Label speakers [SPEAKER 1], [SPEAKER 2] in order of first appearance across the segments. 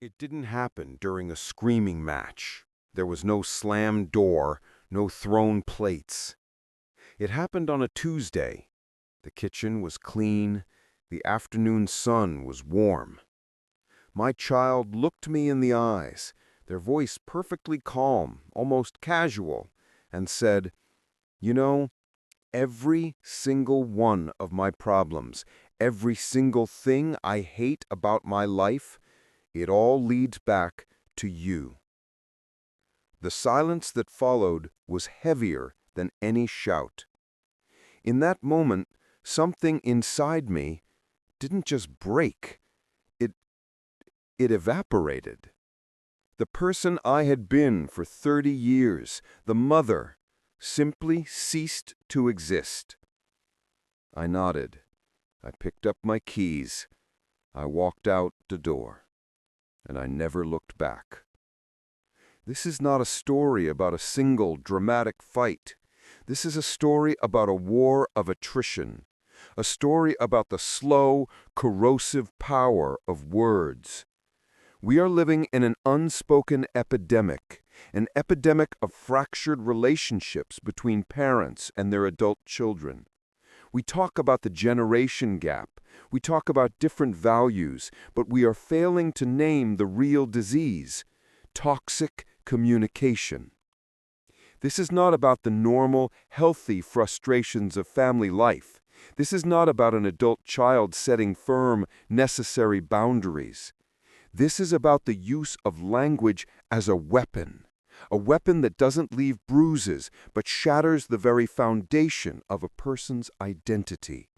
[SPEAKER 1] It didn't happen during a screaming match. There was no slammed door, no thrown plates. It happened on a Tuesday. The kitchen was clean. The afternoon sun was warm. My child looked me in the eyes, their voice perfectly calm, almost casual, and said, "You know, every single one of my problems, every single thing I hate about my life, it all leads back to you." The silence that followed was heavier than any shout. In that moment, something inside me didn't just break, it, it evaporated. The person I had been for 30 years, the mother, simply ceased to exist. I nodded. I picked up my keys. I walked out the door, and I never looked back. This is not a story about a single dramatic fight. This is a story about a war of attrition, a story about the slow, corrosive power of words. We are living in an unspoken epidemic, an epidemic of fractured relationships between parents and their adult children. We talk about the generation gap. We talk about different values, but we are failing to name the real disease: toxic communication. This is not about the normal, healthy frustrations of family life. This is not about an adult child setting firm, necessary boundaries. This is about the use of language as a weapon that doesn't leave bruises, but shatters the very foundation of a person's identity.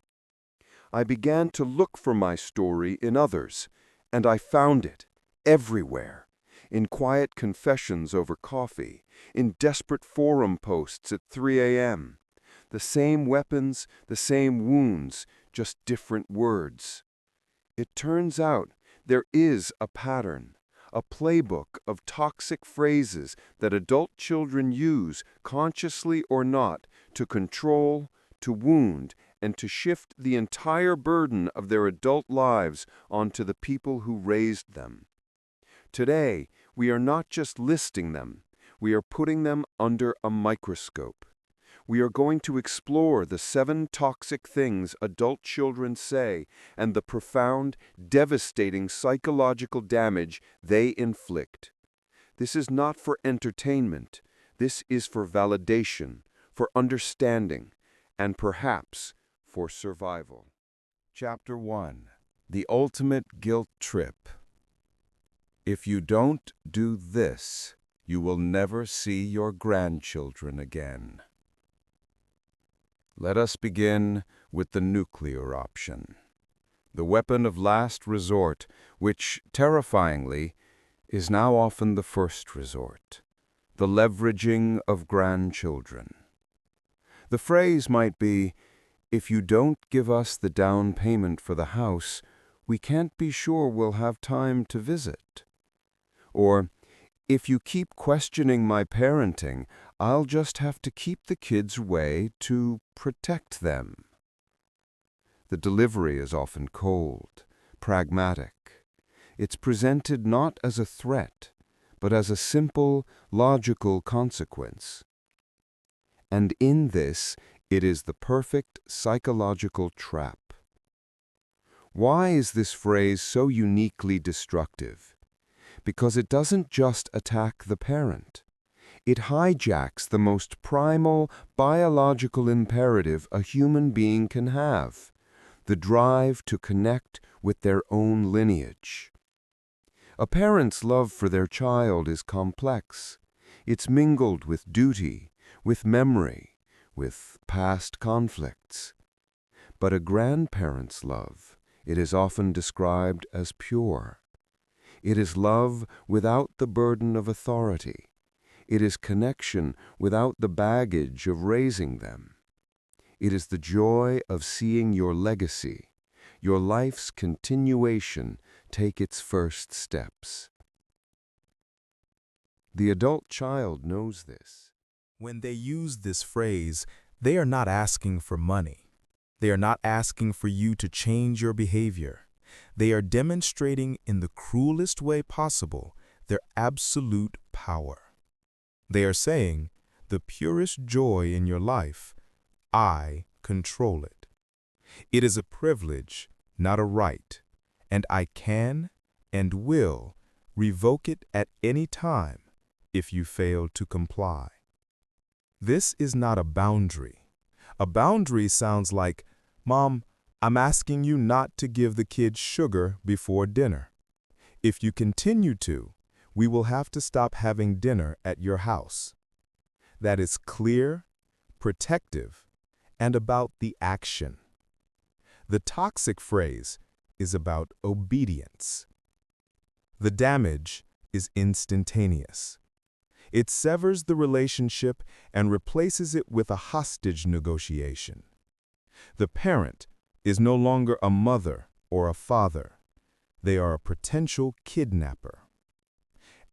[SPEAKER 1] I began to look for my story in others, and I found it everywhere. In quiet confessions over coffee, in desperate forum posts at 3 a.m. The same weapons, the same wounds, just different words. It turns out there is a pattern, a playbook of toxic phrases that adult children use, consciously or not, to control, to wound, and to shift the entire burden of their adult lives onto the people who raised them. Today, we are not just listing them, we are putting them under a microscope. We are going to explore the 7 toxic things adult children say and the profound, devastating psychological damage they inflict. This is not for entertainment. This is for validation, for understanding, and perhaps for survival. Chapter 1: The Ultimate Guilt Trip. If you don't do this, you will never see your grandchildren again. Let us begin with the nuclear option, the weapon of last resort, which, terrifyingly, is now often the first resort, the leveraging of grandchildren. The phrase might be, "If you don't give us the down payment for the house, we can't be sure we'll have time to visit." Or, "If you keep questioning my parenting, I'll just have to keep the kids away to protect them." The delivery is often cold, pragmatic. It's presented not as a threat, but as a simple, logical consequence. And in this, it is the perfect psychological trap. Why is this phrase so uniquely destructive? Because it doesn't just attack the parent. It hijacks the most primal biological imperative a human being can have, the drive to connect with their own lineage. A parent's love for their child is complex. It's mingled with duty, with memory, with past conflicts. But a grandparent's love, it is often described as pure. It is love without the burden of authority. It is connection without the baggage of raising them. It is the joy of seeing your legacy, your life's continuation, take its first steps. The adult child knows this.
[SPEAKER 2] When they use this phrase, they are not asking for money. They are not asking for you to change your behavior. They are demonstrating in the cruelest way possible their absolute power. They are saying, the purest joy in your life, I control it. It is a privilege, not a right, and I can and will revoke it at any time if you fail to comply. This is not a boundary. A boundary sounds like, Mom, I'm asking you not to give the kids sugar before dinner. If you continue to, we will have to stop having dinner at your house. That is clear, protective, and about the action. The toxic phrase is about obedience. The damage is instantaneous. It severs the relationship and replaces it with a hostage negotiation. The parent is no longer a mother or a father. They are a potential kidnapper.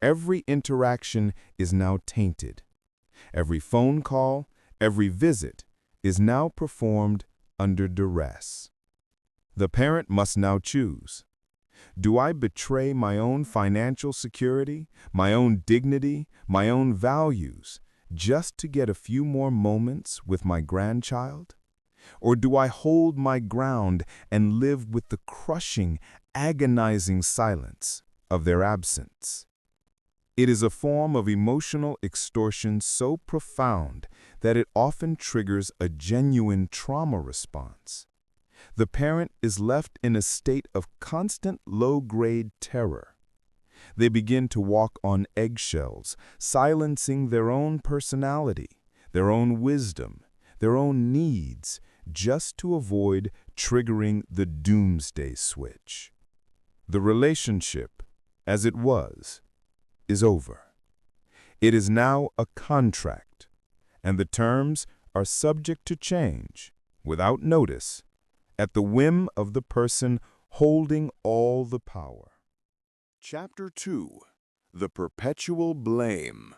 [SPEAKER 2] Every interaction is now tainted. Every phone call, every visit is now performed under duress. The parent must now choose. Do I betray my own financial security, my own dignity, my own values, just to get a few more moments with my grandchild? Or do I hold my ground and live with the crushing, agonizing silence of their absence? It is a form of emotional extortion so profound that it often triggers a genuine trauma response. The parent is left in a state of constant low-grade terror. They begin to walk on eggshells, silencing their own personality, their own wisdom, their own needs, just to avoid triggering the doomsday switch. The relationship, as it was, is over. It is now a contract, and the terms are subject to change, without notice, at the whim of the person holding all the power.
[SPEAKER 1] Chapter 2. The Perpetual Blame.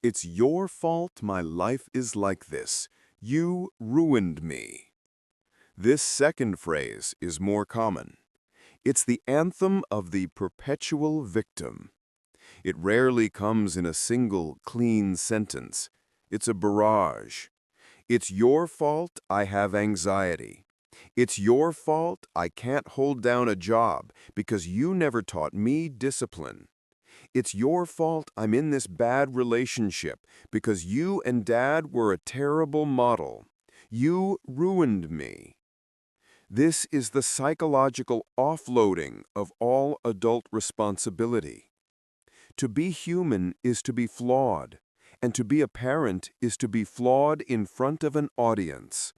[SPEAKER 1] It's your fault my life is like this. You ruined me. This second phrase is more common. It's the anthem of the perpetual victim. It rarely comes in a single, clean sentence. It's a barrage. It's your fault I have anxiety. It's your fault I can't hold down a job because you never taught me discipline. It's your fault I'm in this bad relationship because you and Dad were a terrible model. You ruined me. This is the psychological offloading of all adult responsibility. To be human is to be flawed, and to be a parent is to be flawed in front of an audience.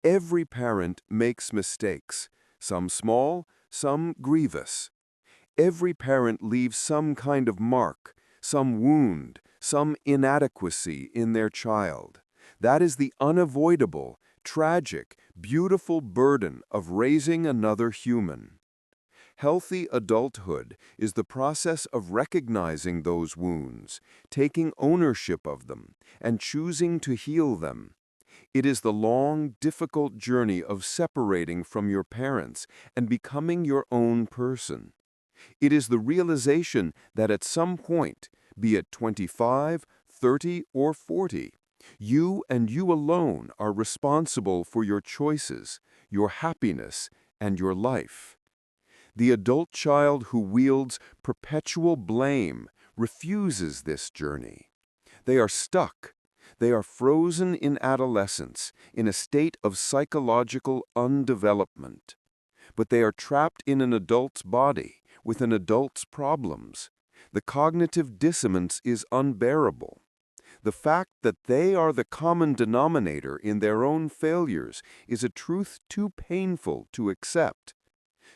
[SPEAKER 1] Every parent makes mistakes, some small, some grievous. Every parent leaves some kind of mark, some wound, some inadequacy in their child. That is the unavoidable, tragic, beautiful burden of raising another human. Healthy adulthood is the process of recognizing those wounds, taking ownership of them, and choosing to heal them. It is the long, difficult journey of separating from your parents and becoming your own person. It is the realization that at some point, be it 25, 30, or 40, you and you alone are responsible for your choices, your happiness, and your life. The adult child who wields perpetual blame refuses this journey. They are stuck. They are frozen in adolescence, in a state of psychological undevelopment. But they are trapped in an adult's body, with an adult's problems. The cognitive dissonance is unbearable. The fact that they are the common denominator in their own failures is a truth too painful to accept.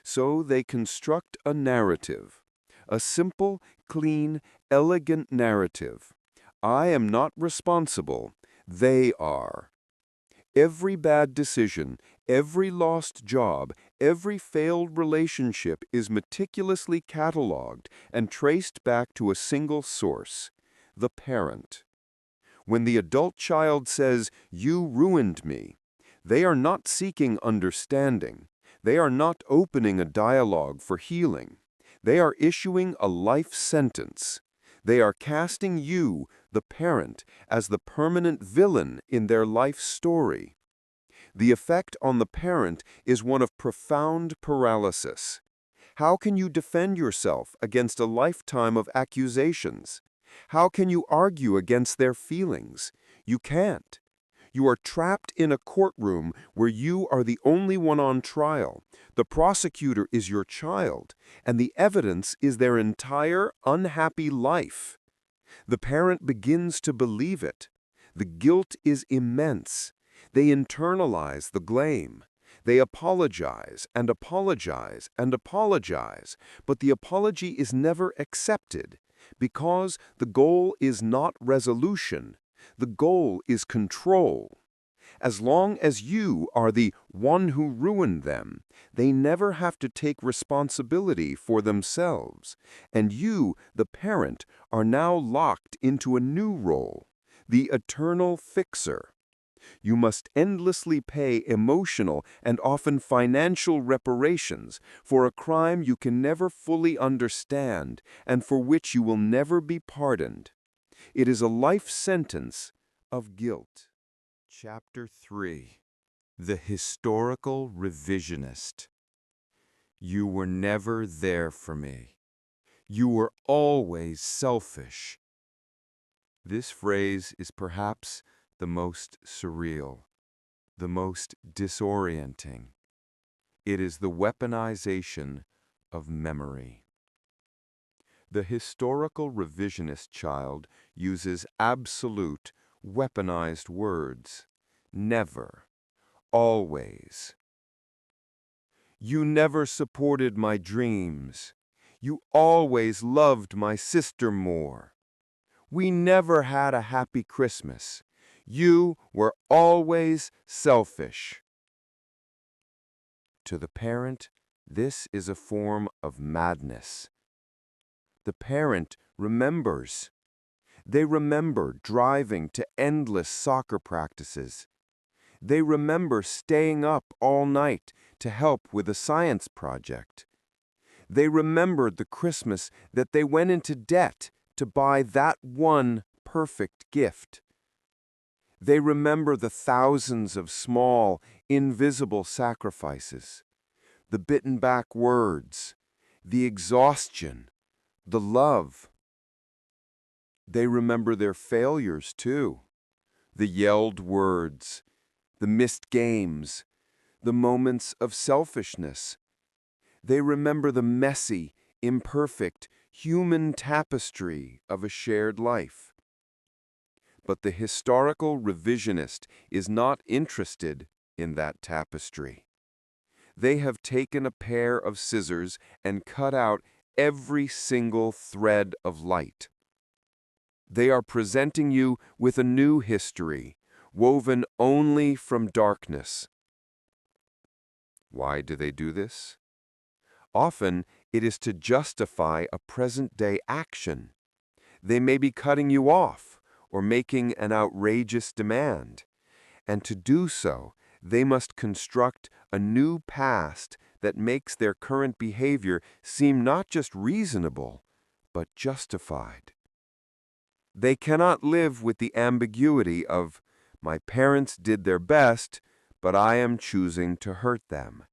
[SPEAKER 1] So they construct a narrative, a simple, clean, elegant narrative. I am not responsible, they are. Every bad decision, every lost job, every failed relationship is meticulously cataloged and traced back to a single source, the parent. When the adult child says, "You ruined me," they are not seeking understanding. They are not opening a dialogue for healing. They are issuing a life sentence. They are casting you, the parent, as the permanent villain in their life story. The effect on the parent is one of profound paralysis. How can you defend yourself against a lifetime of accusations? How can you argue against their feelings? You can't. You are trapped in a courtroom where you are the only one on trial. The prosecutor is your child, and the evidence is their entire unhappy life. The parent begins to believe it. The guilt is immense. They internalize the blame. They apologize and apologize and apologize, but the apology is never accepted because the goal is not resolution. The goal is control. As long as you are the one who ruined them, they never have to take responsibility for themselves. And you, the parent, are now locked into a new role, the eternal fixer. You must endlessly pay emotional and often financial reparations for a crime you can never fully understand and for which you will never be pardoned. It is a life sentence of guilt. Chapter 3. The Historical Revisionist. You were never there for me. You were always selfish. This phrase is perhaps the most surreal, the most disorienting. It is the weaponization of memory. The historical revisionist child uses absolute, weaponized words. Never. Always. You never supported my dreams. You always loved my sister more. We never had a happy Christmas. You were always selfish. To the parent, this is a form of madness. The parent remembers. They remember driving to endless soccer practices. They remember staying up all night to help with a science project. They remembered the Christmas that they went into debt to buy that one perfect gift. They remember the thousands of small, invisible sacrifices, the bitten-back words, the exhaustion, the love. They remember their failures, too, the yelled words, the missed games, the moments of selfishness. They remember the messy, imperfect, human tapestry of a shared life. But the historical revisionist is not interested in that tapestry. They have taken a pair of scissors and cut out every single thread of light. They are presenting you with a new history, woven only from darkness. Why do they do this? Often, it is to justify a present-day action. They may be cutting you off or making an outrageous demand. And to do so, they must construct a new past that makes their current behavior seem not just reasonable, but justified. They cannot live with the ambiguity of, my parents did their best, but I am choosing to hurt them.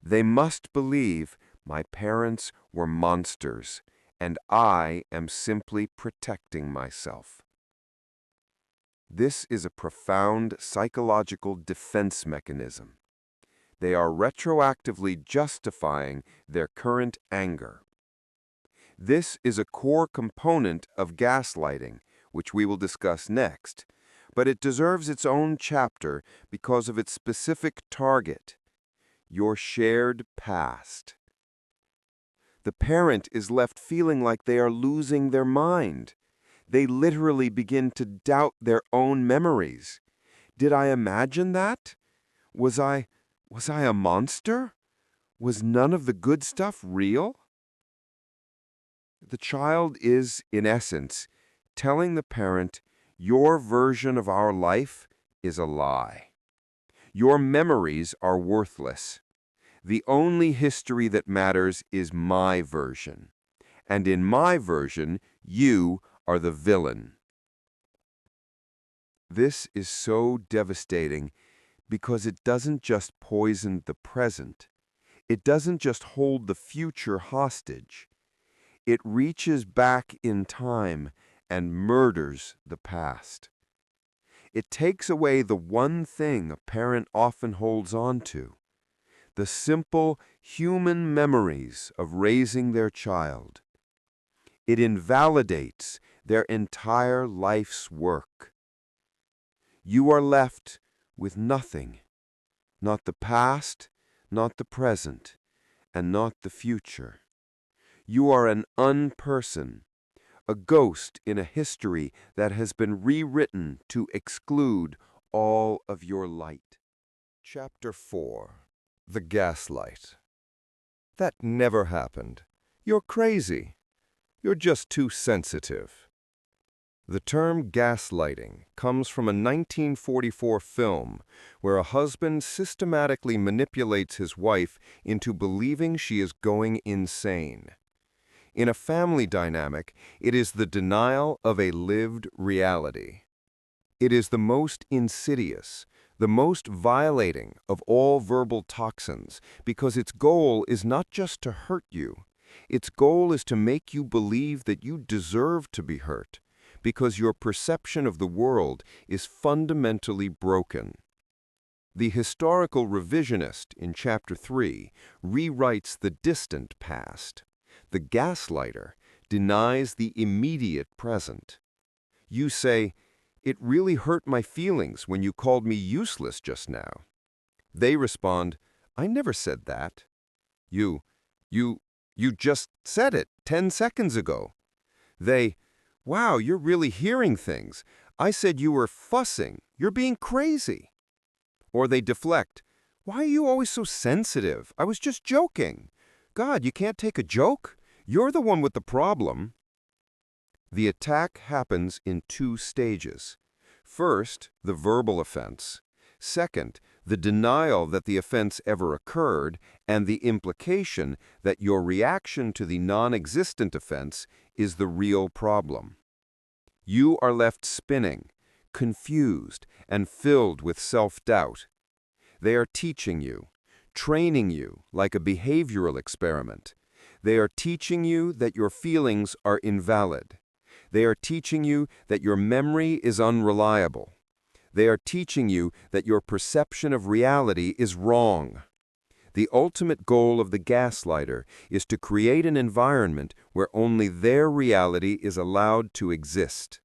[SPEAKER 1] They must believe my parents were monsters, and I am simply protecting myself. This is a profound psychological defense mechanism. They are retroactively justifying their current anger. This is a core component of gaslighting, which we will discuss next, but it deserves its own chapter because of its specific target, your shared past. The parent is left feeling like they are losing their mind. They literally begin to doubt their own memories. Did I imagine that? Was I a monster? Was none of the good stuff real? The child is, in essence, telling the parent, your version of our life is a lie. Your memories are worthless. The only history that matters is my version. And in my version, you are the villain. This is so devastating because it doesn't just poison the present. It doesn't just hold the future hostage. It reaches back in time and murders the past. It takes away the one thing a parent often holds on to, the simple human memories of raising their child. It invalidates their entire life's work. You are left with nothing, not the past, not the present, and not the future. You are an unperson, a ghost in a history that has been rewritten to exclude all of your light. Chapter 4. The Gaslight. That never happened. You're crazy. You're just too sensitive. The term gaslighting comes from a 1944 film where a husband systematically manipulates his wife into believing she is going insane. In a family dynamic, it is the denial of a lived reality. It is the most insidious, the most violating of all verbal toxins because its goal is not just to hurt you. Its goal is to make you believe that you deserve to be hurt because your perception of the world is fundamentally broken. The historical revisionist in Chapter 3 rewrites the distant past. The gaslighter denies the immediate present. You say, "It really hurt my feelings when you called me useless just now." They respond, "I never said that." You, you just said it 10 seconds ago. They, "Wow, you're really hearing things. I said you were fussing. You're being crazy." Or they deflect, "Why are you always so sensitive? I was just joking. God, you can't take a joke? You're the one with the problem." The attack happens in two stages. First, the verbal offense. Second, the denial that the offense ever occurred and the implication that your reaction to the non-existent offense is the real problem. You are left spinning, confused, and filled with self-doubt. They are teaching you, training you like a behavioral experiment. They are teaching you that your feelings are invalid. They are teaching you that your memory is unreliable. They are teaching you that your perception of reality is wrong. The ultimate goal of the gaslighter is to create an environment where only their reality is allowed to exist.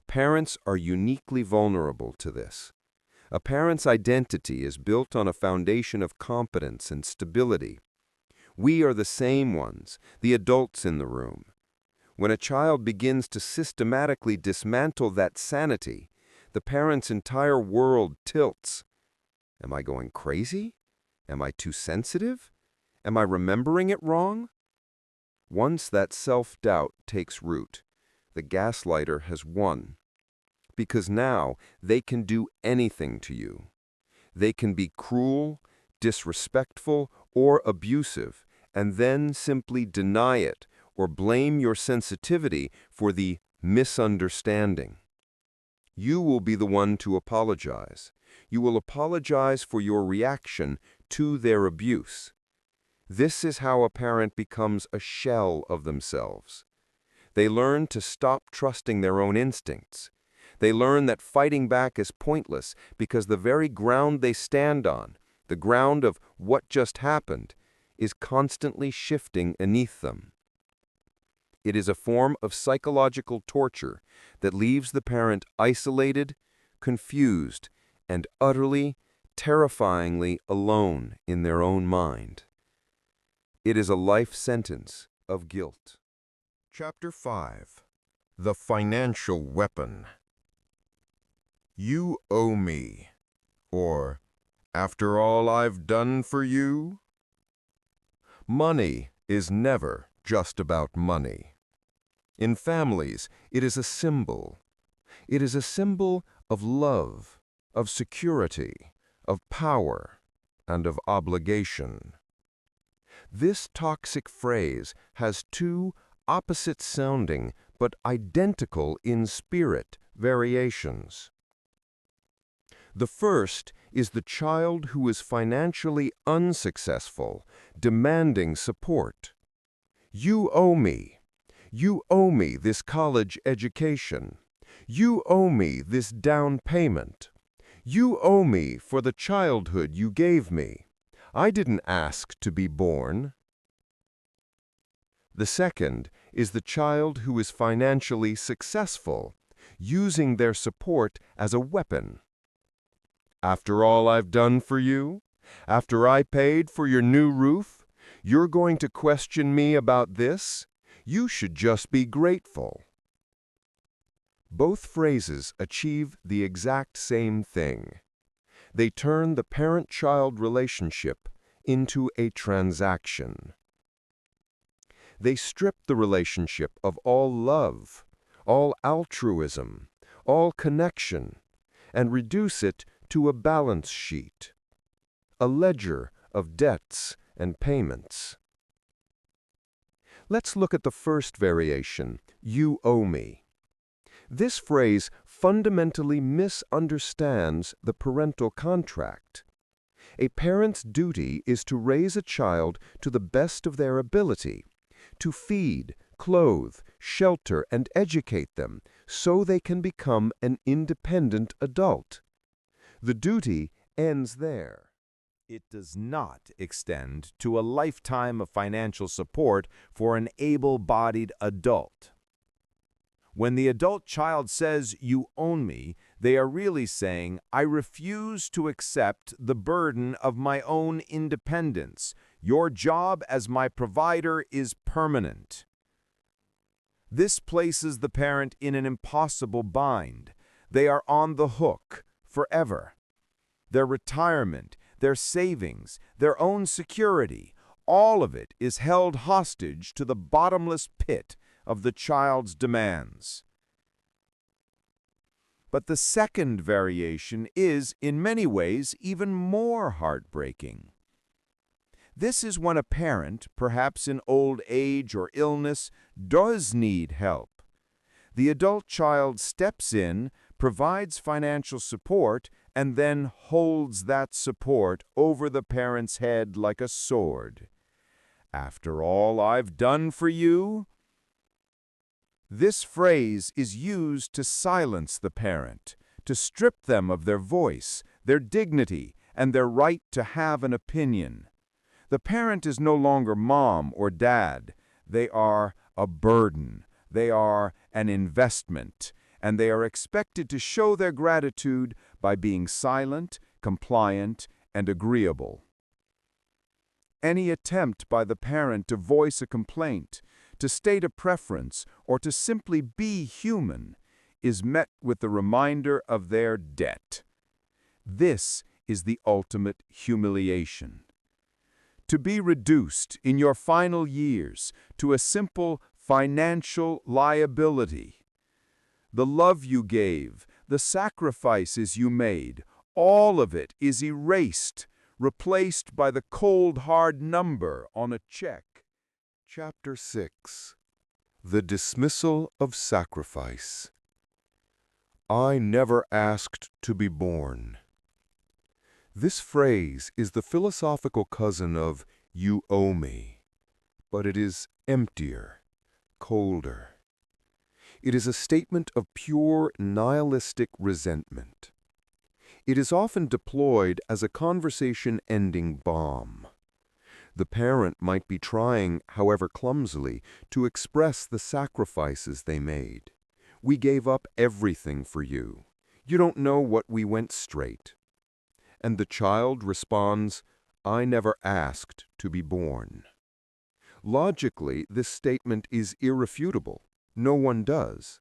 [SPEAKER 1] Parents are uniquely vulnerable to this. A parent's identity is built on a foundation of competence and stability. We are the same ones, the adults in the room. When a child begins to systematically dismantle that sanity, the parent's entire world tilts. Am I going crazy? Am I too sensitive? Am I remembering it wrong? Once that self-doubt takes root, the gaslighter has won. Because now they can do anything to you. They can be cruel, disrespectful, or abusive, and then simply deny it or blame your sensitivity for the misunderstanding. You will be the one to apologize. You will apologize for your reaction to their abuse. This is how a parent becomes a shell of themselves. They learn to stop trusting their own instincts. They learn that fighting back is pointless because the very ground they stand on, the ground of what just happened, is constantly shifting beneath them. It is a form of psychological torture that leaves the parent isolated, confused, and utterly, terrifyingly alone in their own mind. It is a life sentence of guilt. Chapter 5. The Financial Weapon. You owe me, or after all I've done for you? Money is never just about money. In families, it is a symbol. It is a symbol of love, of security, of power. and of obligation. This toxic phrase has two opposite-sounding but identical in spirit variations. The first is the child who is financially unsuccessful, demanding support. You owe me. You owe me this college education. You owe me this down payment. You owe me for the childhood you gave me. I didn't ask to be born. The second is the child who is financially successful, using their support as a weapon. After all I've done for you, after I paid for your new roof, you're going to question me about this? You should just be grateful. Both phrases achieve the exact same thing. They turn the parent-child relationship into a transaction. They strip the relationship of all love, all altruism, all connection, and reduce it to a balance sheet, a ledger of debts and payments. Let's look at the first variation, you owe me. This phrase fundamentally misunderstands the parental contract. A parent's duty is to raise a child to the best of their ability, to feed, clothe, shelter, and educate them so they can become an independent adult. The duty ends there.
[SPEAKER 2] It does not extend to a lifetime of financial support for an able-bodied adult. When the adult child says, "You own me," they are really saying, "I refuse to accept the burden of my own independence. Your job as my provider is permanent." This places the parent in an impossible bind. They are on the hook forever. Their retirement, their savings, their own security, all of it is held hostage to the bottomless pit of the child's demands. But the second variation is, in many ways, even more heartbreaking. This is when a parent, perhaps in old age or illness, does need help. The adult child steps in, provides financial support, and then holds that support over the parent's head like a sword. "After all I've done for you?" This phrase is used to silence the parent, to strip them of their voice, their dignity, and their right to have an opinion. The parent is no longer mom or dad. They are a burden. They are an investment, and they are expected to show their gratitude by being silent, compliant, and agreeable. Any attempt by the parent to voice a complaint, to state a preference, or to simply be human is met with the reminder of their debt. This is the ultimate humiliation. To be reduced in your final years to a simple financial liability. The love you gave, the sacrifices you made, all of it is erased, replaced by the cold, hard number on a check.
[SPEAKER 1] Chapter 6. The Dismissal of Sacrifice. I never asked to be born. This phrase is the philosophical cousin of "you owe me," but it is emptier, colder. It is a statement of pure nihilistic resentment. It is often deployed as a conversation-ending bomb. The parent might be trying, however clumsily, to express the sacrifices they made. "We gave up everything for you. You don't know what we went straight." And the child responds, "I never asked to be born." Logically, this statement is irrefutable. No one does.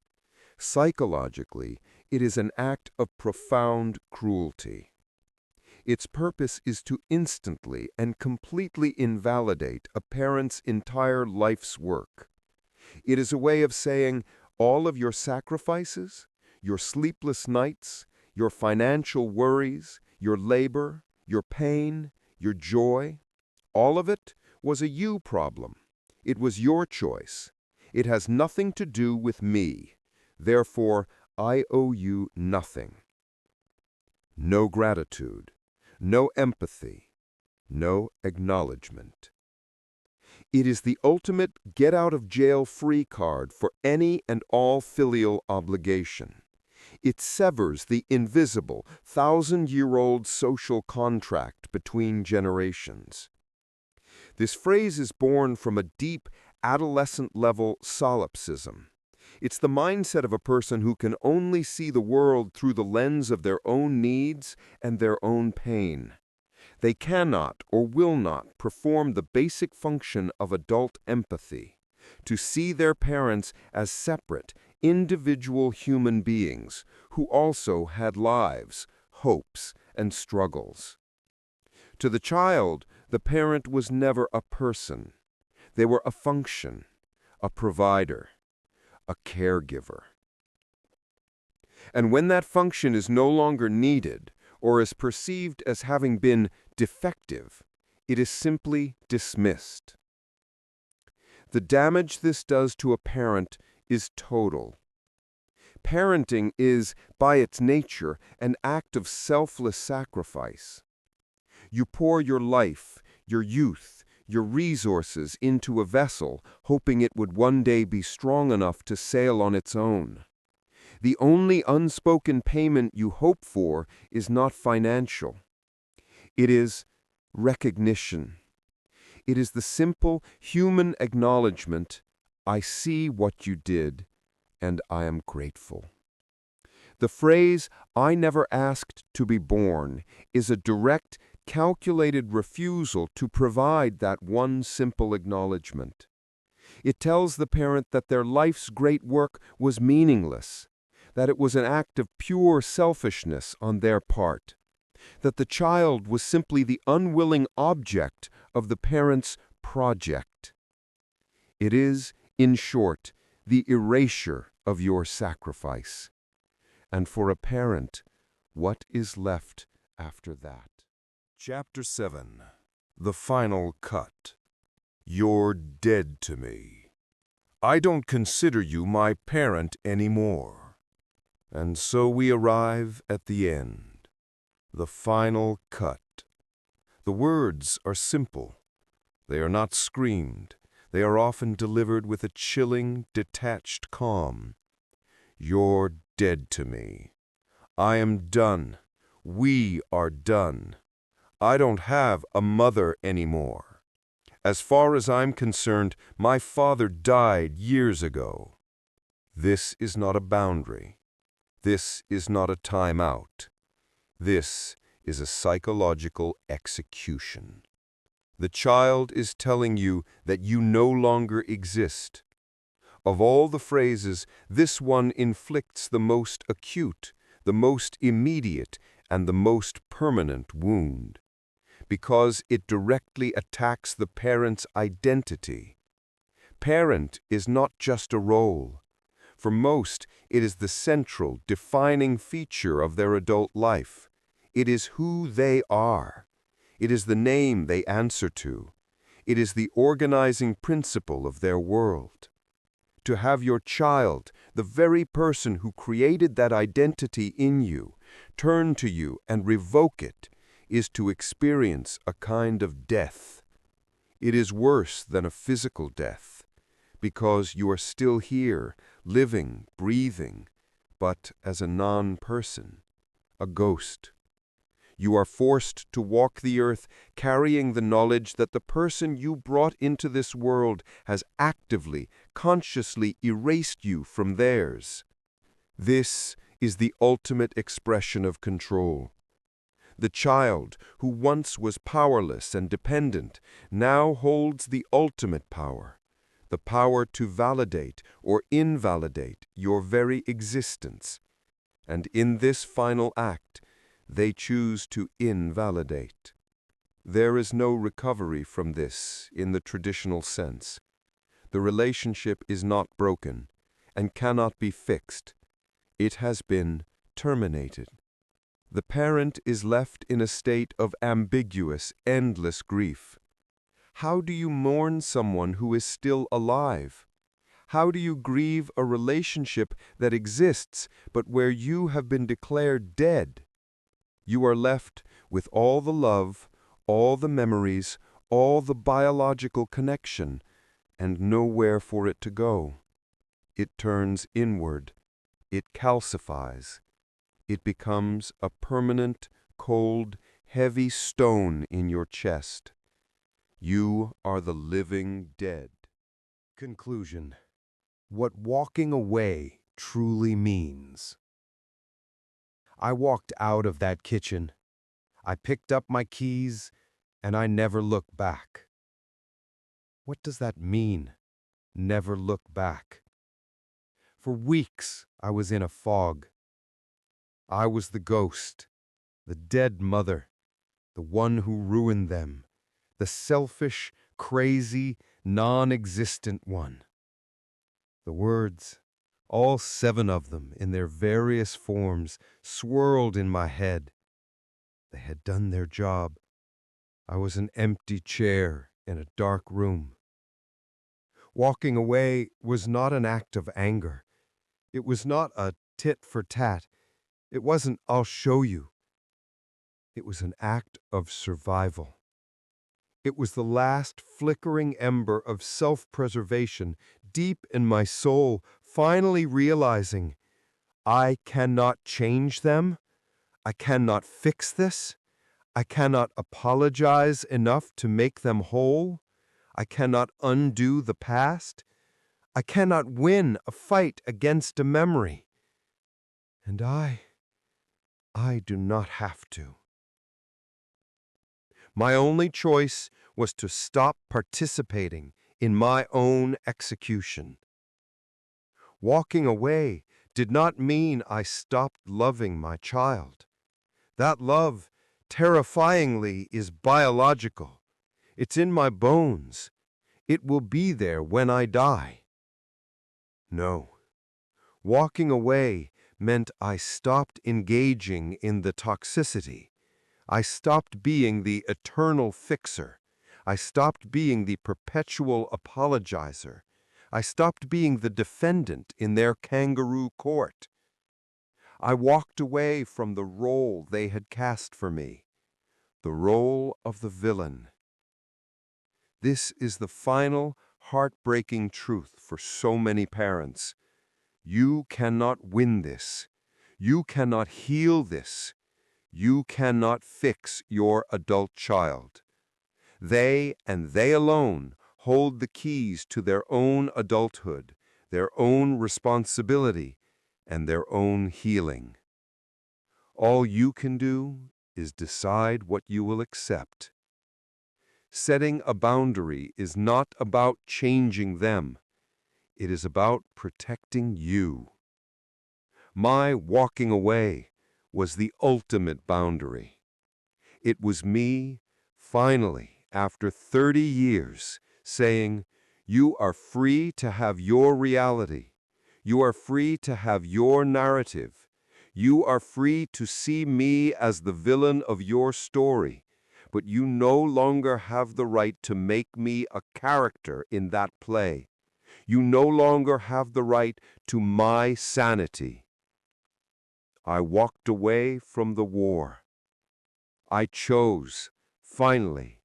[SPEAKER 1] Psychologically, it is an act of profound cruelty. Its purpose is to instantly and completely invalidate a parent's entire life's work. It is a way of saying, all of your sacrifices, your sleepless nights, your financial worries, your labor, your pain, your joy, all of it was a you problem. It was your choice. It has nothing to do with me. Therefore, I owe you nothing. No gratitude, no empathy, no acknowledgement. It is the ultimate get-out-of-jail-free card for any and all filial obligation. It severs the invisible, thousand-year-old social contract between generations. This phrase is born from a deep, adolescent-level solipsism. It's the mindset of a person who can only see the world through the lens of their own needs and their own pain. They cannot or will not perform the basic function of adult empathy, to see their parents as separate, individual human beings who also had lives, hopes, and struggles. To the child, the parent was never a person. They were a function, a provider, a caregiver. And when that function is no longer needed or is perceived as having been defective, it is simply dismissed. The damage this does to a parent is total. Parenting is, by its nature, an act of selfless sacrifice. You pour your life, your youth, your resources into a vessel, hoping it would one day be strong enough to sail on its own. The only unspoken payment you hope for is not financial. It is recognition. It is the simple human acknowledgement, I see what you did, and I am grateful. The phrase, I never asked to be born, is a direct, calculated refusal to provide that one simple acknowledgement. It tells the parent that their life's great work was meaningless, that it was an act of pure selfishness on their part, that the child was simply the unwilling object of the parent's project. It is, in short, the erasure of your sacrifice. And for a parent, what is left after that?
[SPEAKER 3] Chapter 7. The Final Cut. You're dead to me. I don't consider you my parent anymore. And so we arrive at the end. The final cut. The words are simple. They are not screamed. They are often delivered with a chilling, detached calm. You're dead to me. I am done. We are done. I don't have a mother anymore. As far as I'm concerned, my father died years ago. This is not a boundary. This is not a timeout. This is a psychological execution. The child is telling you that you no longer exist. Of all the phrases, this one inflicts the most acute, the most immediate, and the most permanent wound, because it directly attacks the parent's identity. Parent is not just a role. For most, it is the central, defining feature of their adult life. It is who they are. It is the name they answer to. It is the organizing principle of their world. To have your child, the very person who created that identity in you, turn to you and revoke it, is to experience a kind of death. It is worse than a physical death, because you are still here, living, breathing, but as a non-person, a ghost. You are forced to walk the earth carrying the knowledge that the person you brought into this world has actively, consciously erased you from theirs. This is the ultimate expression of control. The child, who once was powerless and dependent, now holds the ultimate power, the power to validate or invalidate your very existence. And in this final act, they choose to invalidate. There is no recovery from this in the traditional sense. The relationship is not broken and cannot be fixed. It has been terminated. The parent is left in a state of ambiguous, endless grief. How do you mourn someone who is still alive? How do you grieve a relationship that exists but where you have been declared dead? You are left with all the love, all the memories, all the biological connection, and nowhere for it to go. It turns inward. It calcifies. It becomes a permanent, cold, heavy stone in your chest. You are the living dead.
[SPEAKER 1] Conclusion. What walking away truly means. I walked out of that kitchen. I picked up my keys, and I never looked back. What does that mean, never look back? For weeks, I was in a fog. I was the ghost, the dead mother, the one who ruined them, the selfish, crazy, non-existent one. The words, all 7 of them in their various forms, swirled in my head. They had done their job. I was an empty chair in a dark room. Walking away was not an act of anger. It was not a tit for tat. It wasn't, I'll show you. It was an act of survival. It was the last flickering ember of self-preservation deep in my soul, finally realizing, I cannot change them. I cannot fix this. I cannot apologize enough to make them whole. I cannot undo the past. I cannot win a fight against a memory. And I do not have to. My only choice was to stop participating in my own execution. Walking away did not mean I stopped loving my child. That love, terrifyingly, is biological. It's in my bones. It will be there when I die. No. Walking away meant I stopped engaging in the toxicity. I stopped being the eternal fixer. I stopped being the perpetual apologizer. I stopped being the defendant in their kangaroo court. I walked away from the role they had cast for me, the role of the villain. This is the final, heartbreaking truth for so many parents. You cannot win this. You cannot heal this. You cannot fix your adult child. They, and they alone, hold the keys to their own adulthood, their own responsibility, and their own healing. All you can do is decide what you will accept. Setting a boundary is not about changing them. It is about protecting you. My walking away was the ultimate boundary. It was me, finally, after 30 years, saying, you are free to have your reality. You are free to have your narrative. You are free to see me as the villain of your story, but you no longer have the right to make me a character in that play. You no longer have the right to my sanity. I walked away from the war. I chose, finally,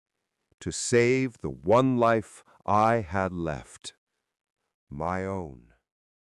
[SPEAKER 1] to save the one life I had left, my own.